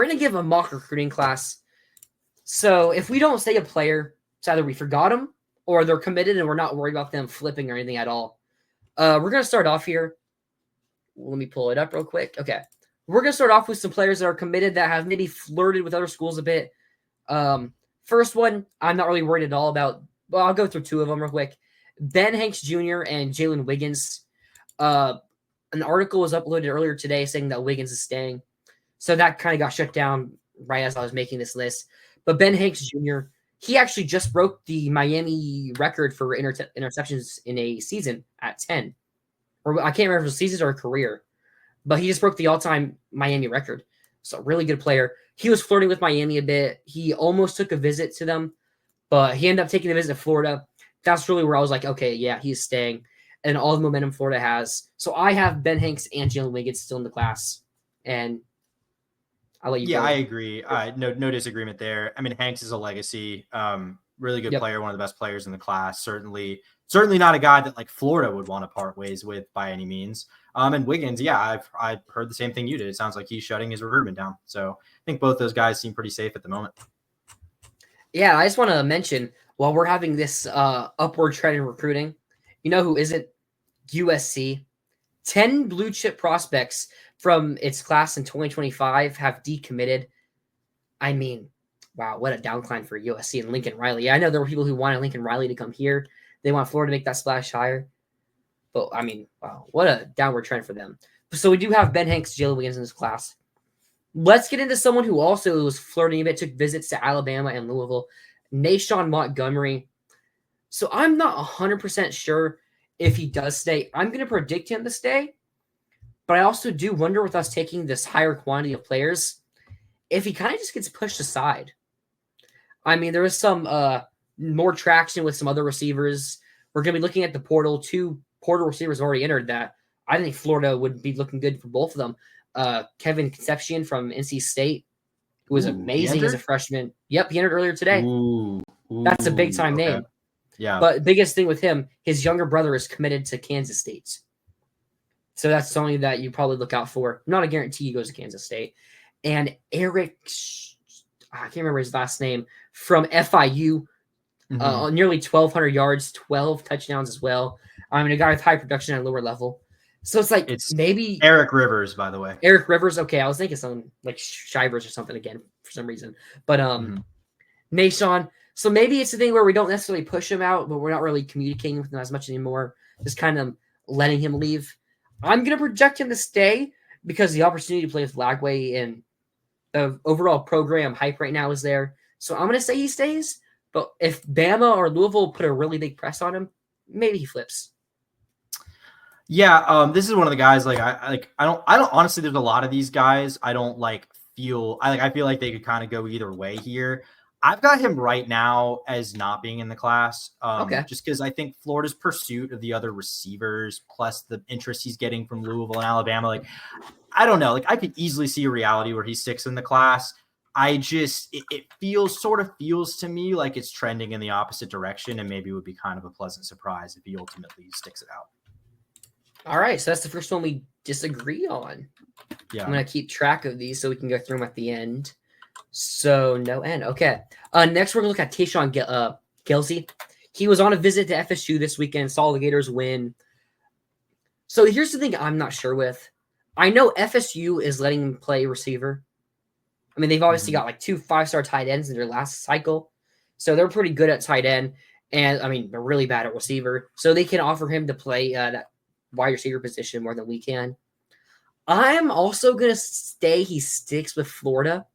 we're going to give a mock recruiting class. So if we don't say a player, it's either we forgot them or they're committed and we're not worried about them flipping or anything at all. We're going to start off here. Let me pull it up real quick. Okay. We're going to start off with some players that are committed that have maybe flirted with other schools a bit. First one, I'm not really worried at all about. Well, I'll go through two of them real quick. Ben Hanks Jr. and Jalen Wiggins. An article was uploaded earlier today saying that Wiggins is staying. So that kind of got shut down right as I was making this list. But Ben Hanks Jr., he actually just broke the Miami record for interceptions in a season at 10. Or I can't remember if it was seasons or a career. But he just broke the all-time Miami record. So really good player. He was flirting with Miami a bit. He almost took a visit to them, but he ended up taking a visit to Florida. That's really where I was like, okay, yeah, he's staying. And all the momentum Florida has. So I have Ben Hanks and Jalen Wiggins still in the class. And I'll let you go. Yeah, I agree. No disagreement there. I mean, Hanks is a legacy. Really good player, one of the best players in the class. Certainly not a guy that like Florida would want to part ways with by any means. And Wiggins, yeah, I've heard the same thing you did. It sounds like he's shutting his recruitment down. So I think both those guys seem pretty safe at the moment. Yeah, I just want to mention, while we're having this upward trend in recruiting, you know who isn't? USC. 10 blue chip prospects from its class in 2025 have decommitted. I mean, wow, what a downcline for USC and Lincoln Riley. Yeah, I know there were people who wanted Lincoln Riley to come here. They want Florida to make that splash higher. But, I mean, wow, what a downward trend for them. So we do have Ben Hanks, Jalen Wiggins in this class. Let's get into someone who also was flirting a bit, took visits to Alabama and Louisville, Nayshawn Montgomery. So I'm not 100% sure if he does stay. I'm going to predict him to stay, but I also do wonder with us taking this higher quantity of players, if he kind of just gets pushed aside. I mean, there is some more traction with some other receivers. We're going to be looking at the portal. 2 portal receivers already entered that. I think Florida would be looking good for both of them. Kevin Concepcion from NC State, who was amazing as a freshman. Yep, he entered earlier today. That's a big-time name. Yeah. But biggest thing with him, his younger brother is committed to Kansas State. So that's something that you probably look out for. Not a guarantee he goes to Kansas State. And Eric, I can't remember his last name, from FIU, nearly 1,200 yards, 12 touchdowns as well. I mean, a guy with high production at a lower level. So it's like maybe Eric Rivers, by the way. Eric Rivers. Okay, I was thinking something like Shivers or something again for some reason. But Nayshawn. So maybe it's the thing where we don't necessarily push him out, but we're not really communicating with him as much anymore. Just kind of letting him leave. I'm going to project him to stay because the opportunity to play with Lagway and the overall program hype right now is there. So I'm going to say he stays. But if Bama or Louisville put a really big press on him, maybe he flips. Yeah, this is one of the guys I don't honestly, there's a lot of these guys I don't feel like they could kind of go either way here. I've got him right now as not being in the class. Just because I think Florida's pursuit of the other receivers plus the interest he's getting from Louisville and Alabama, I don't know. I could easily see a reality where he sticks in the class. It feels to me like it's trending in the opposite direction, and maybe it would be kind of a pleasant surprise if he ultimately sticks it out. All right, so that's the first one we disagree on. Yeah, I'm going to keep track of these so we can go through them at the end. So no end. Okay. Next, we're going to look at Tayshawn Kelsey. He was on a visit to FSU this weekend, saw the Gators win. So here's the thing I'm not sure with. I know FSU is letting him play receiver. I mean, they've obviously got 2 5-star tight ends in their last cycle. So they're pretty good at tight end. And, I mean, they're really bad at receiver. So they can offer him to play that wide receiver position more than we can. I'm also going to say he sticks with Florida.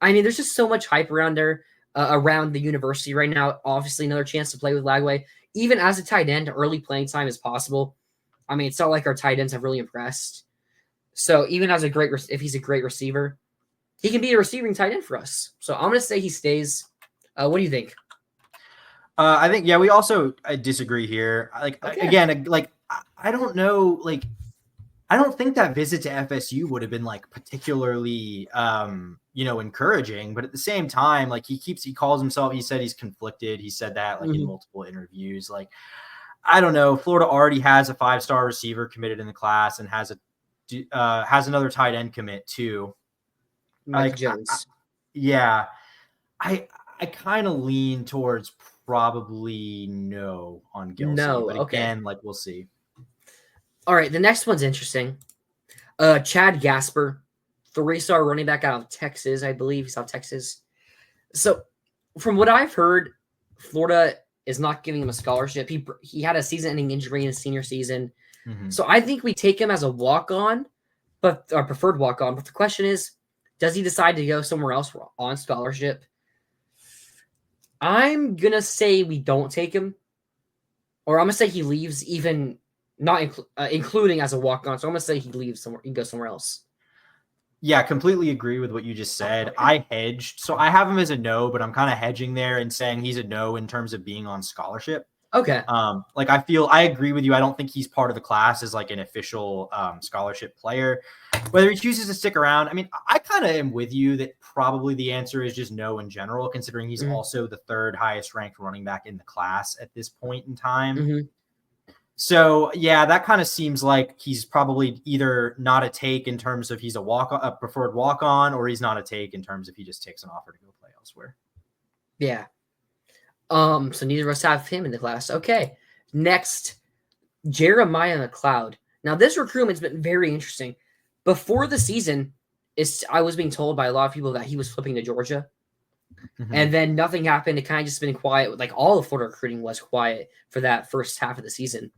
I mean, there's just so much hype around there, around the university right now. Obviously, another chance to play with Lagway. Even as a tight end, early playing time is possible. I mean, it's not like our tight ends have really impressed. So even as if he's a great receiver, he can be a receiving tight end for us. So I'm going to say he stays. What do you think? I think, we also disagree here. Again, I don't know, I don't think that visit to FSU would have been particularly, encouraging, but at the same time, he calls himself, he said he's conflicted. He said that in multiple interviews. I don't know. Florida already has a 5-star receiver committed in the class and has another tight end commit too. Mike Jones. Yeah, I kind of lean towards probably no on Gilsey, No, but okay. again, like we'll see. All right, the next one's interesting. Chad Gasper, 3-star running back out of Texas, I believe he's out of Texas. So, from what I've heard, Florida is not giving him a scholarship. He had a season-ending injury in his senior season, so I think we take him as a walk-on, but our preferred walk-on. But the question is, does he decide to go somewhere else on scholarship? I'm gonna say we don't take him, or I'm gonna say he leaves, even not including as a walk-on. So I'm gonna say he leaves somewhere. He goes somewhere else. Yeah, completely agree with what you just said. I hedged, so I have him as a no, but I'm kind of hedging there and saying he's a no in terms of being on scholarship. Okay. Like I agree with you. I don't think he's part of the class as like an official scholarship player. Whether he chooses to stick around, I mean, I kind of am with you that probably the answer is just no in general, considering he's also the third highest ranked running back in the class at this point in time. So yeah, that kind of seems like he's probably either not a take in terms of he's a preferred walk on, or he's not a take in terms of he just takes an offer to go play elsewhere. Yeah. So neither of us have him in the class. Okay. Next, Jeremiah McLeod. Now, this recruitment's been very interesting. Before the season, I was being told by a lot of people that he was flipping to Georgia. And then nothing happened. It kind of just been quiet. Like all of Florida recruiting was quiet for that first half of the season.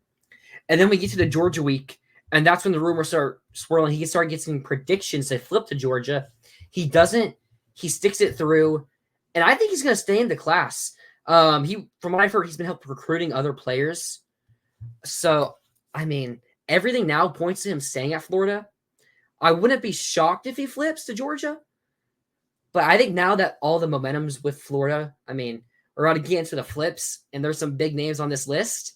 And then we get to the Georgia week, and that's when the rumors start swirling. He started getting predictions to flip to Georgia. He doesn't. He sticks it through, and I think he's going to stay in the class. From what I've heard, he's been helping recruiting other players. So, I mean, everything now points to him staying at Florida. I wouldn't be shocked if he flips to Georgia. But I think now that all the momentum's with Florida, I mean, we're about to get into the flips, and there's some big names on this list.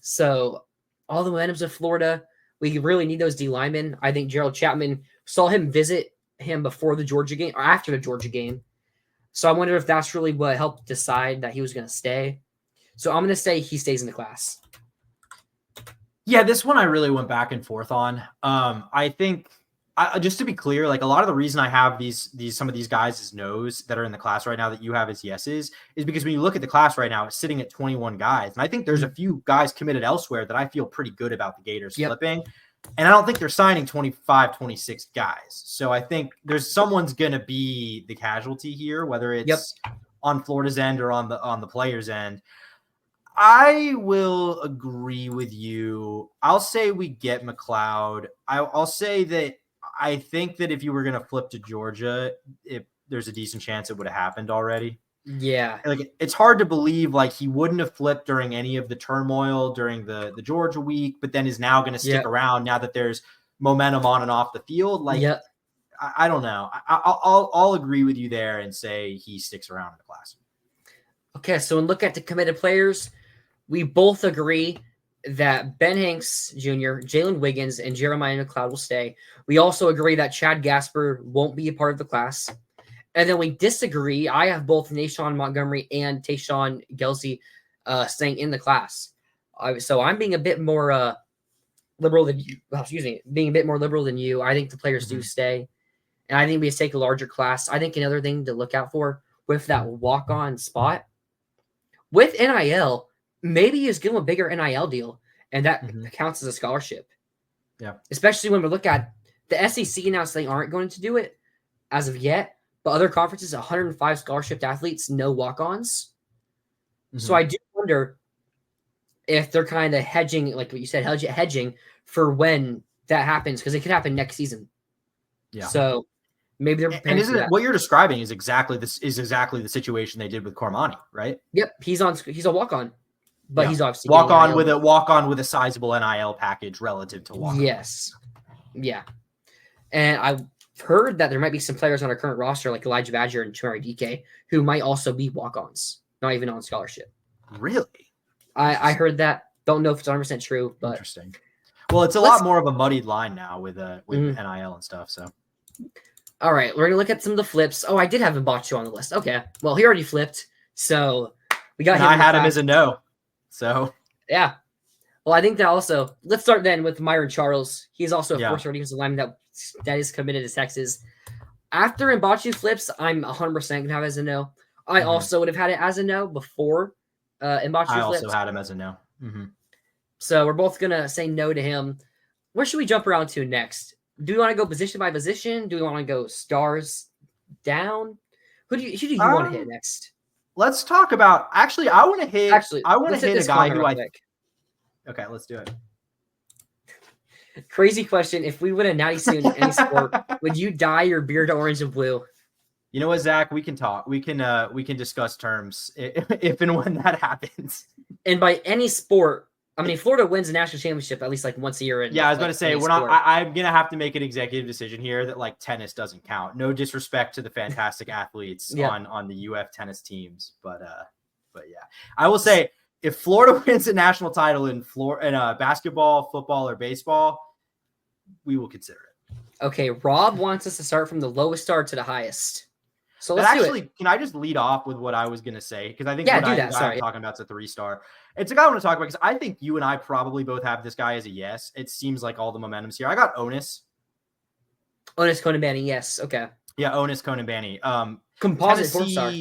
So, all the momentum's with Florida. We really need those D linemen. I think Gerald Chapman saw him visit him before the Georgia game or after the Georgia game. So I wonder if that's really what helped decide that he was going to stay. So I'm going to say he stays in the class. Yeah, this one I really went back and forth on. I think just to be clear, like a lot of the reason I have some of these guys as no's that are in the class right now that you have as yeses is because when you look at the class right now, it's sitting at 21 guys. And I think there's a few guys committed elsewhere that I feel pretty good about the Gators flipping. And I don't think they're signing 25, 26 guys. So I think someone's going to be the casualty here, whether it's on Florida's end or on the player's end. I will agree with you. I'll say we get McLeod. I'll say that I think that if you were going to flip to Georgia, there's a decent chance it would have happened already. Yeah. Like it's hard to believe like he wouldn't have flipped during any of the turmoil during the Georgia week, but then is now going to stick around now that there's momentum on and off the field. Like, I don't know. I'll agree with you there and say he sticks around in the class. Okay, so when look at the committed players, we both agree that Ben Hanks Jr., Jalen Wiggins, and Jeremiah McLeod will stay. We also agree that Chad Gasper won't be a part of the class. And then we disagree. I have both Nashawn Montgomery and Tayshawn Gelsey staying in the class. So I'm being a bit more liberal than you. Well, being a bit more liberal than you. I think the players do stay. And I think we take a larger class. I think another thing to look out for with that walk-on spot, with NIL, maybe you just give them a bigger NIL deal, and that counts as a scholarship. Yeah. Especially when we look at the SEC announced they aren't going to do it as of yet. But other conferences, 105 scholarship athletes, no walk-ons. So I do wonder if they're kind of hedging, like what you said, hedging for when that happens, because it could happen next season. Yeah. So maybe they're preparing. And isn't it what you're describing is exactly the situation they did with Cormani, right? Yep, he's a walk-on, but he's obviously walk on with a sizable NIL package relative to walk-on. Yes, yeah, and I've heard that there might be some players on our current roster like Elijah Badger and Chamari DK who might also be walk-ons, not even on scholarship. Really? I heard that. Don't know if it's 100% true, but interesting. Well, it's a lot more of a muddied line now with NIL and stuff. So, all right, we're gonna look at some of the flips. Oh, I did have Mbachu on the list. Okay, well, he already flipped, so we got him. I had him as a no. So yeah. Well, I think that also. Let's start then with Myron Charles. He's also a four-star defensive lineman that is committed to Texas. After Mbachu flips, I'm 100% going to have it as a no. I also would have had it as a no before Mbachu I flipped. also had him as a no. So we're both going to say no to him. Where should we jump around to next? Do we want to go position by position? Do we want to go stars down? Who do you want to hit next? Let's talk about. Actually, I want to hit. I want to hit a guy who Okay, let's do it. Crazy question. If we win a natty soon in any sport, would you dye your beard orange and blue? You know what, Zach? We can talk. We can discuss terms if and when that happens. And by any sport, I mean, Florida wins a national championship at least like once a year. Yeah, I was going to say we're not. I'm going to have to make an executive decision here that like tennis doesn't count. No disrespect to the fantastic athletes on the UF tennis teams, but yeah, I will say if Florida wins a national title in basketball, football, or baseball, we will consider it. Okay, Rob wants us to start from the lowest star to the highest. So let's do it. Can I just lead off with what I was going to say? Because I think I'm talking about is a 3-star. It's a guy I want to talk about because I think you and I probably both have this guy as a yes. It seems like all the momentum's here. I got Onus. Onus Konabani, yes. Okay. Yeah, Onus Konabani. Composite 4-star.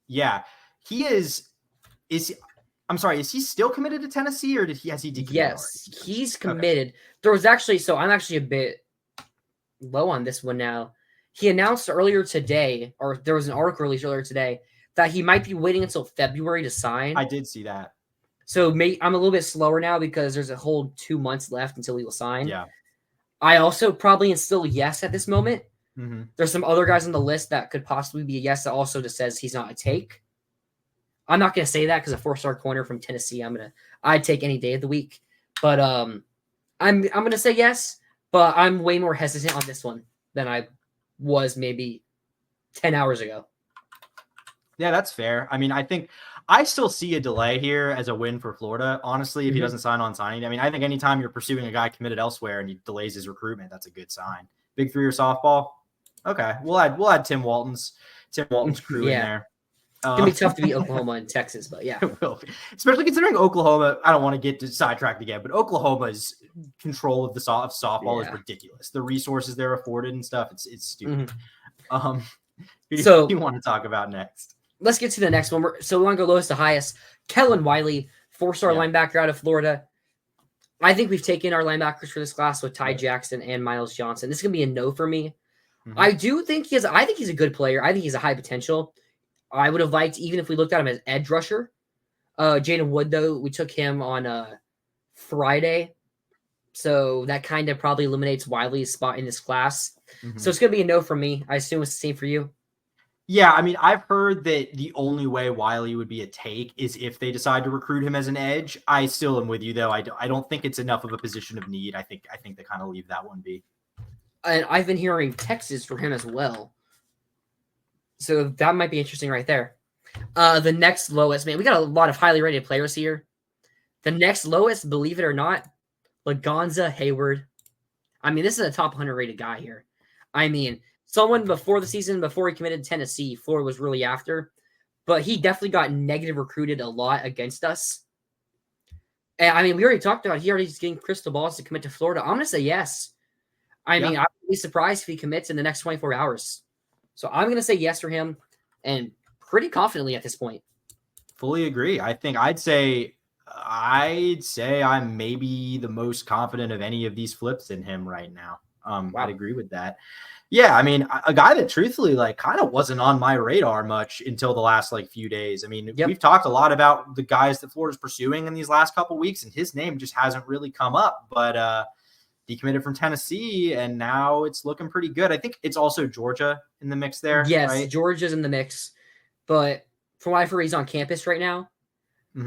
Yeah. He is I'm sorry, is he still committed to Tennessee or has he decommitted? Yes, he's committed. Okay. There was actually, so I'm actually a bit low on this one now. He announced earlier today, or there was an article released earlier today, that he might be waiting until February to sign. I did see that. So I'm a little bit slower now because there's a whole 2 months left until he will sign. Yeah. I also probably instill yes at this moment. Mm-hmm. There's some other guys on the list that could possibly be a yes that also just says he's not a take. I'm not going to say that because a 4-star corner from Tennessee, I'd take any day of the week. But I'm going to say yes, but I'm way more hesitant on this one than I was maybe 10 hours ago. Yeah, that's fair. I mean, I think I still see a delay here as a win for Florida. Honestly, if he doesn't sign on signing, I mean, I think anytime you're pursuing a guy committed elsewhere and he delays his recruitment, that's a good sign. Big 3 or softball. Okay. We'll add Tim Walton's crew in there. It's going to be tough to beat Oklahoma and Texas, but yeah. It will be. Especially considering Oklahoma, I don't want to get sidetracked again, but Oklahoma's control of the softball is ridiculous. The resources they're afforded and stuff, it's stupid. Who do you want to talk about next? Let's get to the next one. So we want to go lowest to highest. Kellen Wiley, 4-star linebacker out of Florida. I think we've taken our linebackers for this class with Ty Jackson and Miles Johnson. This is going to be a no for me. I think he's a good player. I think he's a high potential. I would have liked, even if we looked at him as edge rusher. Jaden Wood, though, we took him on Friday. So that kind of probably eliminates Wiley's spot in this class. So it's going to be a no for me. I assume it's the same for you. Yeah, I mean, I've heard that the only way Wiley would be a take is if they decide to recruit him as an edge. I still am with you, though. I don't think it's enough of a position of need. I think they kind of leave that one be. And I've been hearing Texas for him as well. So that might be interesting right there. The next lowest, man, we got a lot of highly rated players here. The next lowest, believe it or not, Lagonza Hayward. I mean, this is a top 100 rated guy here. I mean, someone before the season, before he committed to Tennessee, Florida was really after. But he definitely got negative recruited a lot against us. And I mean, we already talked about he already is getting crystal balls to commit to Florida. I'm going to say yes. I mean, I would be surprised if he commits in the next 24 hours. So I'm going to say yes for him, and pretty confidently at this point. Fully agree. I think I'd say I'm maybe the most confident of any of these flips in him right now. I'd agree with that. Yeah, I mean, a guy that truthfully kind of wasn't on my radar much until the last few days. I mean, we've talked a lot about the guys that Florida's pursuing in these last couple of weeks, and his name just hasn't really come up. But decommitted from Tennessee, and now it's looking pretty good. I think it's also Georgia in the mix there. Yes, right? Georgia's in the mix. But from what I've heard, he's on campus right now.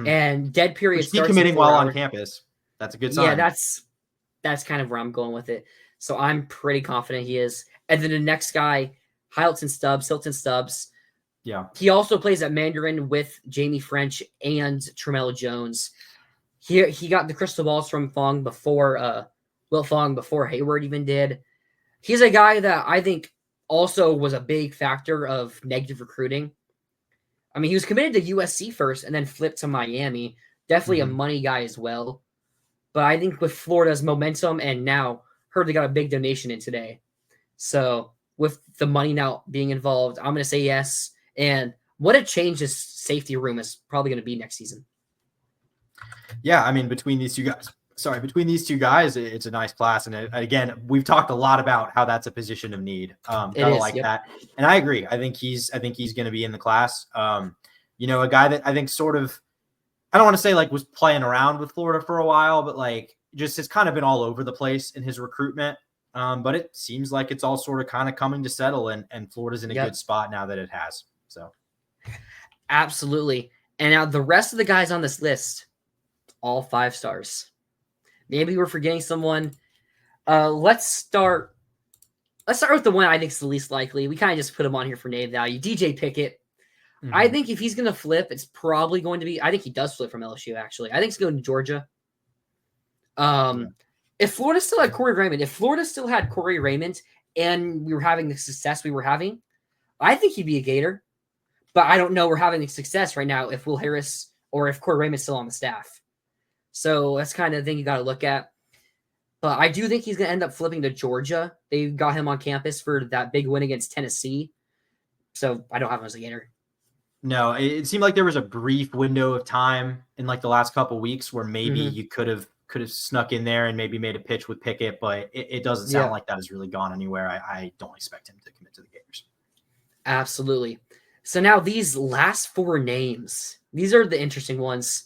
And dead period starts decommitting while on campus. That's a good sign. Yeah, that's kind of where I'm going with it. So I'm pretty confident he is. And then the next guy, Hilton Stubbs. Yeah. He also plays at Mandarin with Jamie French and Tremelo Jones. He got the crystal balls from Fong before Will Fong before Hayward even did. He's a guy that I think also was a big factor of negative recruiting. I mean, he was committed to USC first and then flipped to Miami. Definitely a money guy as well. But I think with Florida's momentum and now heard they got a big donation in today. So with the money now being involved, I'm going to say yes. And what a change this safety room is probably going to be next season. Yeah, I mean, between these two guys, it's a nice class. And again, we've talked a lot about how that's a position of need. Kind of like that. And I agree. I think he's going to be in the class. A guy that I think sort of, I don't want to say like was playing around with Florida for a while, but like just has kind of been all over the place in his recruitment. But it seems like it's all sort of kind of coming to settle, and Florida's in a good spot now that it has. So, absolutely. And now the rest of the guys on this list, all 5 stars. Maybe we're forgetting someone. Let's start with the one I think is the least likely. We kind of just put him on here for name value. DJ Pickett. Mm-hmm. I think if he's going to flip, it's probably going to be. I think he does flip from LSU. Actually, I think he's going to Georgia. If Florida still had Corey Raymond, and we were having the success we were having, I think he'd be a Gator. But I don't know we're having the success right now if Will Harris or if Corey Raymond's still on the staff. So that's kind of the thing you got to look at. But I do think he's going to end up flipping to Georgia. They got him on campus for that big win against Tennessee. So I don't have him as a Gator. No, it seemed like there was a brief window of time in like the last couple of weeks where maybe you could have snuck in there and maybe made a pitch with Pickett, but it doesn't sound like that has really gone anywhere. I don't expect him to commit to the Gators. Absolutely. So now these last 4 names, these are the interesting ones.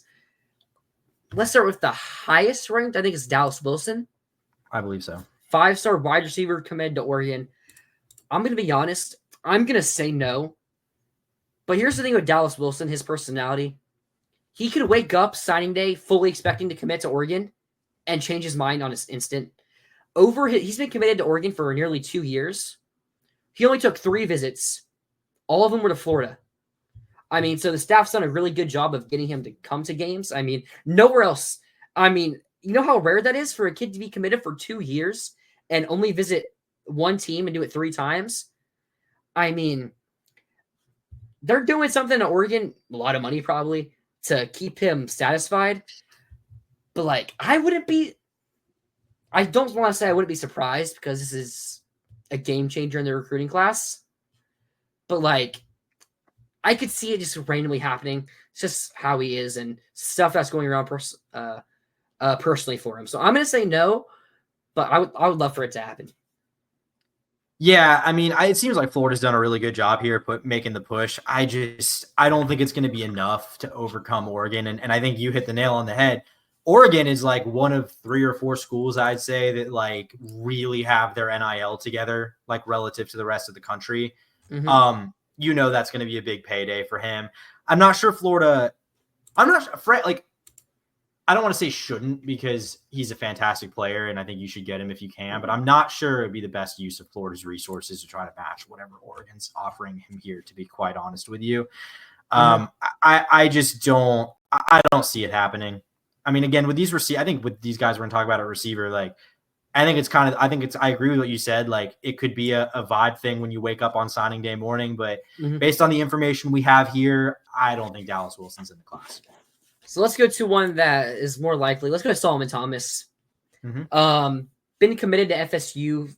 Let's start with the highest ranked. I think it's Dallas Wilson. I believe so. 5-star wide receiver committed to Oregon. I'm going to be honest. I'm going to say no. But here's the thing with Dallas Wilson, his personality. He could wake up signing day fully expecting to commit to Oregon and change his mind on his instant. He's been committed to Oregon for nearly 2 years. He only took 3 visits. All of them were to Florida. I mean, so the staff's done a really good job of getting him to come to games. I mean, nowhere else. I mean, you know how rare that is for a kid to be committed for 2 years and only visit one team and do it 3 times? I mean, they're doing something at Oregon, a lot of money probably, to keep him satisfied. But, like, I don't want to say I wouldn't be surprised because this is a game changer in the recruiting class. But, like, I could see it just randomly happening. It's just how he is and stuff that's going around personally for him. So I'm going to say no, but I would love for it to happen. Yeah, I mean, it seems like Florida's done a really good job here making the push. I don't think it's going to be enough to overcome Oregon. And I think you hit the nail on the head. Oregon is like one of 3 or 4 schools, I'd say, that like really have their NIL together, like relative to the rest of the country. Mm-hmm. That's going to be a big payday for him. I'm not sure Florida. I'm not sure. Like, I don't want to say shouldn't because he's a fantastic player and I think you should get him if you can. But I'm not sure it'd be the best use of Florida's resources to try to match whatever Oregon's offering him here. To be quite honest with you, I just don't. I don't see it happening. I mean, again, with these I think with these guys we're going to talk about a receiver, like, I agree with what you said. Like, it could be a vibe thing when you wake up on signing day morning, but based on the information we have here, I don't think Dallas Wilson's in the class. So let's go to one that is more likely. Let's go to Solomon Thomas. Been committed to FSU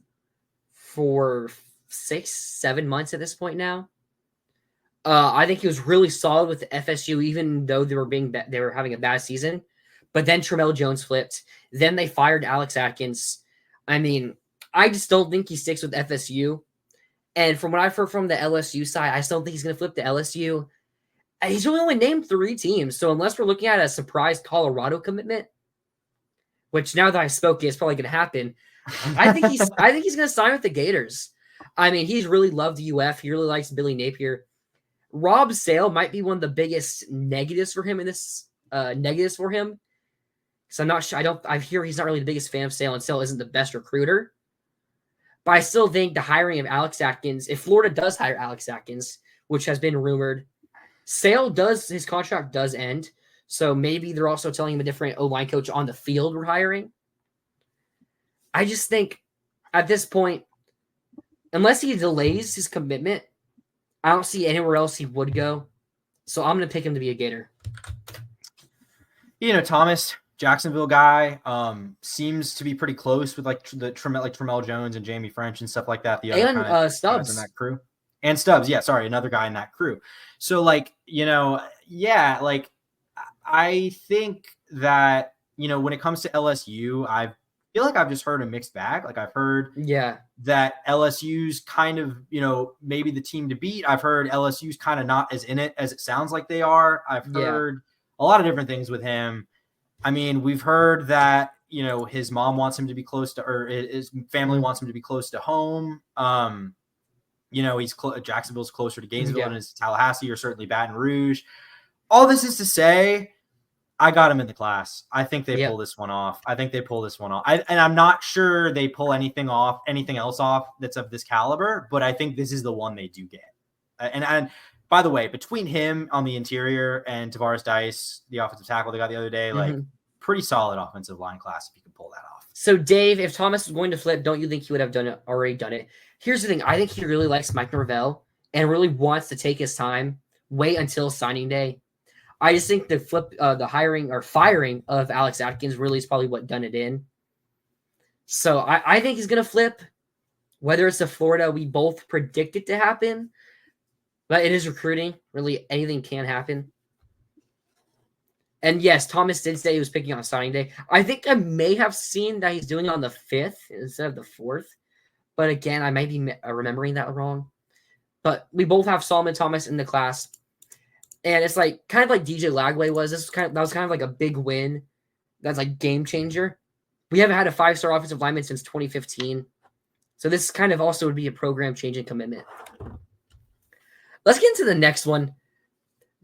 for 6-7 months at this point now. I think he was really solid with FSU, even though they were having a bad season. But then Tramel Jones flipped. Then they fired Alex Atkins. I mean, I just don't think he sticks with FSU. And from what I've heard from the LSU side, I still don't think he's going to flip to LSU. He's really only named 3 teams. So unless we're looking at a surprise Colorado commitment, which now that I spoke is probably going to happen, I think he's going to sign with the Gators. I mean, he's really loved UF. He really likes Billy Napier. Rob Sale might be one of the biggest negatives for him in this. So I'm not sure. I hear he's not really the biggest fan of Sale, and Sale isn't the best recruiter. But I still think the hiring of Alex Atkins, if Florida does hire Alex Atkins, which has been rumored, his contract does end. So maybe they're also telling him a different O-line coach on the field we're hiring. I just think at this point, unless he delays his commitment, I don't see anywhere else he would go. So I'm going to pick him to be a Gator. Thomas, Jacksonville guy. Seems to be pretty close with like Tramel Jones and Jamie French and stuff like that. The other And kind of guys in Stubbs. that crew. And Stubbs, yeah, sorry, another guy in that crew. So like, yeah, like I think that, when it comes to LSU, I feel like I've just heard a mixed bag. Like I've heard that LSU's kind of, maybe the team to beat. I've heard LSU's kind of not as in it as it sounds like they are. I've heard a lot of different things with him. I mean, we've heard that, his mom wants him to be close to, or his family wants him to be close to home. Jacksonville's closer to Gainesville than is Tallahassee or certainly Baton Rouge. All this is to say, I got him in the class. I think they pull this one off. And I'm not sure they pull anything else off that's of this caliber, but I think this is the one they do get. And by the way, between him on the interior and Tavares Dice, the offensive tackle they got the other day, like pretty solid offensive line class if you can pull that off. So Dave, if Thomas was going to flip, don't you think he would have already done it? Here's the thing. I think he really likes Mike Norvell and really wants to take his time, wait until signing day. I just think the hiring or firing of Alex Atkins really is probably what done it in. So I think he's going to flip, whether it's to Florida. We both predict it to happen, but it is recruiting. Really, anything can happen. And yes, Thomas did say he was picking on signing day. I think I may have seen that he's doing it on the 5th instead of the 4th. But again, I might be remembering that wrong. But we both have Solomon Thomas in the class. And it's like kind of like DJ Lagway was. That was kind of like a big win. That's like game changer. We haven't had a 5-star offensive lineman since 2015. So this kind of also would be a program changing commitment. Let's get into the next one.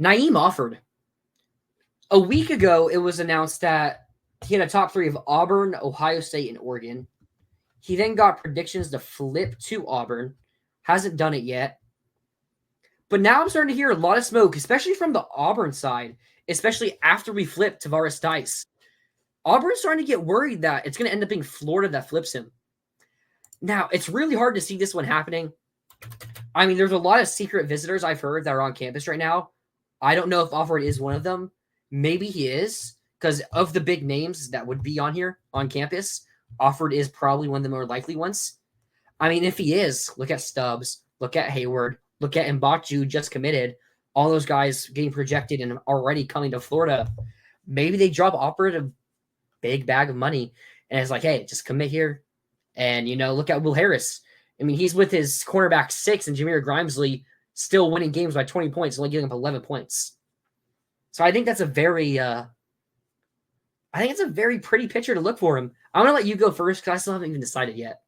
Naeem Offord. A week ago, it was announced that he had a top 3 of Auburn, Ohio State, and Oregon. He then got predictions to flip to Auburn. Hasn't done it yet. But now I'm starting to hear a lot of smoke, especially from the Auburn side, especially after we flip Tavares Dice. Auburn's starting to get worried that it's going to end up being Florida that flips him. Now, it's really hard to see this one happening. I mean, there's a lot of secret visitors I've heard that are on campus right now. I don't know if Offord is one of them. Maybe he is, because of the big names that would be on here on campus, Offord is probably one of the more likely ones. I mean, if he is, look at Stubbs, look at Hayward, look at Mbakju just committed. All those guys getting projected and already coming to Florida. Maybe they drop Offord a big bag of money and it's like, hey, just commit here. And, look at Will Harris. I mean, he's with his cornerback 6 and Jameer Grimesley still winning games by 20 points, only giving up 11 points. So I think that's a very pretty picture to look for him. I'm going to let you go first because I still haven't even decided yet.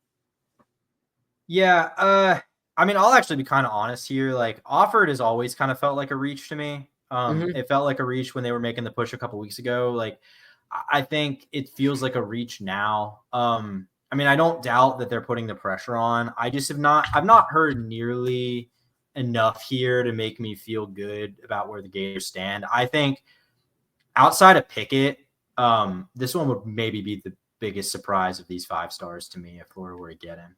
Yeah, I mean, I'll actually be kind of honest here. Like, Offord has always kind of felt like a reach to me. It felt like a reach when they were making the push a couple weeks ago. Like, I think it feels like a reach now. I mean, I don't doubt that they're putting the pressure on. I've not heard nearly enough here to make me feel good about where the Gators stand. I think outside of Pickett, this one would maybe be the biggest surprise of these 5 stars to me if Florida were to get him.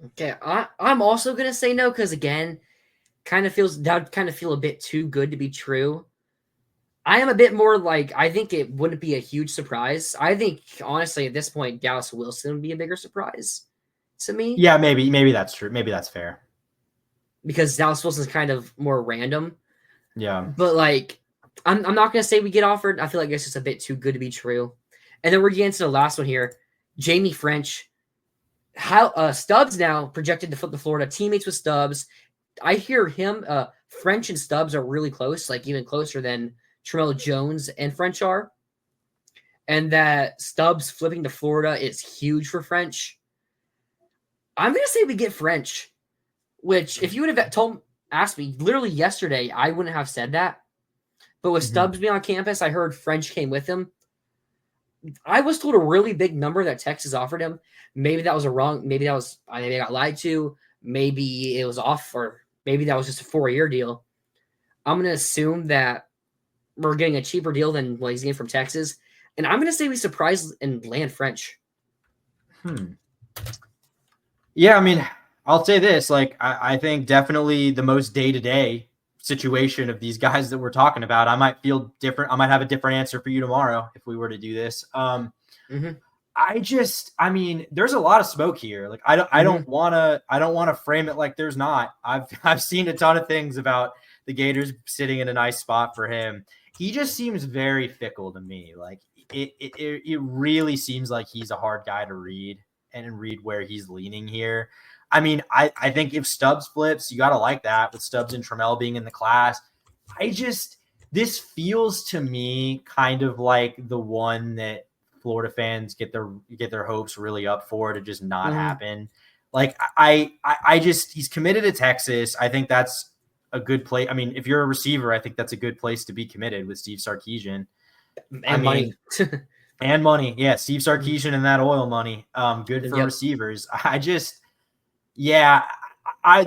Okay, I'm also gonna say no because again, kind of feel a bit too good to be true. I am a bit more like I think it wouldn't be a huge surprise. I think honestly at this point, Dallas Wilson would be a bigger surprise to me. Yeah, maybe that's true. Maybe that's fair. Because Dallas Wilson's kind of more random. Yeah. But like I'm not gonna say we get Offord. I feel like it's just a bit too good to be true. And then we're getting to the last one here. Jamie French. How Stubbs now projected to flip to Florida, teammates with Stubbs. I hear him, French and Stubbs are really close, like even closer than Tramel Jones and French are. And that Stubbs flipping to Florida is huge for French. I'm going to say we get French, which if you would have asked me literally yesterday, I wouldn't have said that. But with Stubbs being on campus, I heard French came with him. I was told a really big number that Texas offered him. Maybe that was maybe I got lied to. Maybe it was off, or maybe that was just a 4-year deal. I'm going to assume that we're getting a cheaper deal than what he's getting from Texas. And I'm going to say we surprise and land French. Yeah, I mean, I'll say this. Like, I think definitely the most day-to-day situation of these guys that we're talking about, I might feel different. I might have a different answer for you tomorrow if we were to do this. I mean, there's a lot of smoke here. Like, I don't want to frame it like there's not. I've seen a ton of things about the Gators sitting in a nice spot for him. He just seems very fickle to me. Like, it really seems like he's a hard guy to read and read where he's leaning here. I mean, I think if Stubbs flips, you got to like that with Stubbs and Trammell being in the class. This feels to me kind of like the one that Florida fans get their hopes really up for to just not happen. Like, he's committed to Texas. I think that's a good place. I mean, if you're a receiver, I think that's a good place to be committed with Steve Sarkisian. And money. And money. Yeah, Steve Sarkisian and that oil money. Good for receivers.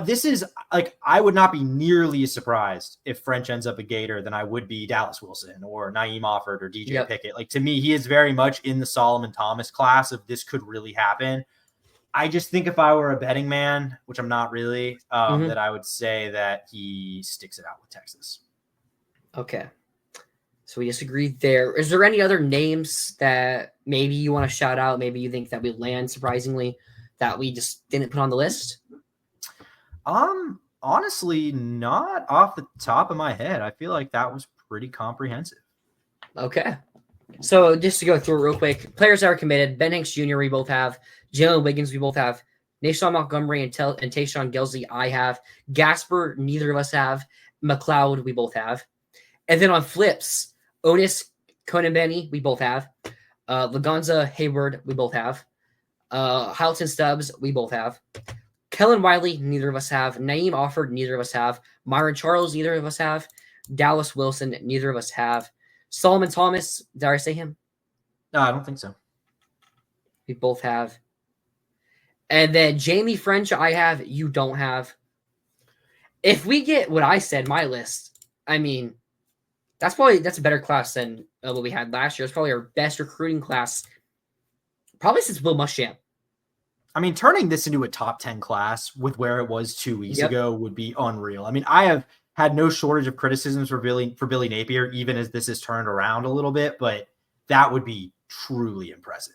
This is like, I would not be nearly as surprised if French ends up a Gator than I would be Dallas Wilson or Naeem Offord or DJ Pickett. Like, to me, he is very much in the Solomon Thomas class of this could really happen. I just think if I were a betting man, which I'm not really, that I would say that he sticks it out with Texas. Okay. So we disagree there. Is there any other names that maybe you want to shout out? Maybe you think that we land surprisingly that we just didn't put on the list? Honestly, not off the top of my head. I feel like that was pretty comprehensive. Okay. So just to go through it real quick, players that are committed: Ben Hanks Jr. we both have, Jalen Wiggins we both have, Nashawn Montgomery and Tayshawn Gelsley I have, Gasper neither of us have, McLeod we both have, and then on flips, Otis Konenbenny we both have, Lagonza Hayward we both have, Halton Stubbs we both have, Kellen Wiley neither of us have, Naeem Offord neither of us have, Myron Charles neither of us have, Dallas Wilson neither of us have, Solomon Thomas, did I say him? No, I don't think so. We both have. And then Jamie French I have, you don't have. If we get what I said, my list, I mean, that's a better class than what we had last year. It's probably our best recruiting class, probably since Will Muschamp. I mean, turning this into a top 10 class with where it was 2 weeks ago would be unreal. I mean, I have had no shortage of criticisms for Billy Napier, even as this has turned around a little bit, but that would be truly impressive.